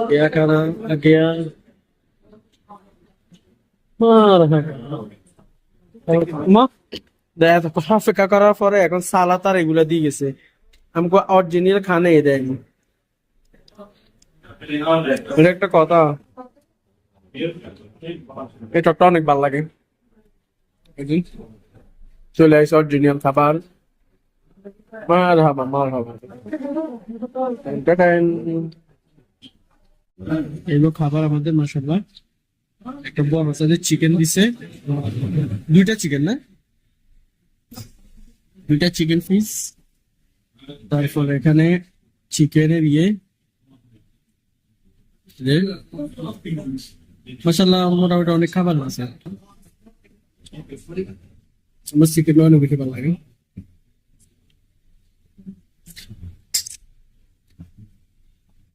Gaya ka na, gaya. মা দেখ কথা অপেক্ষা করার পরে এখন সালাদ আর এগুলা দিয়ে গেছে আমাকে অরিজিনাল খানে দেয়নি এটা একটা কথা এই চটটা অনেক ভালো লাগে চলে আসছে অরিজিনাল খাবার মার হাবা এগুলো খাবার আমাদের মাশাআল্লাহ একটা বড় সাইজের চিকেন দিছে দুইটা চিকেন না দুইটা চিকেন পিস তারপর এখানে চিকেনের মাশাআল্লাহ মোটামুটি অনেক খাবার আছে আমার চিকেন অনেক বেশি ভালো লাগে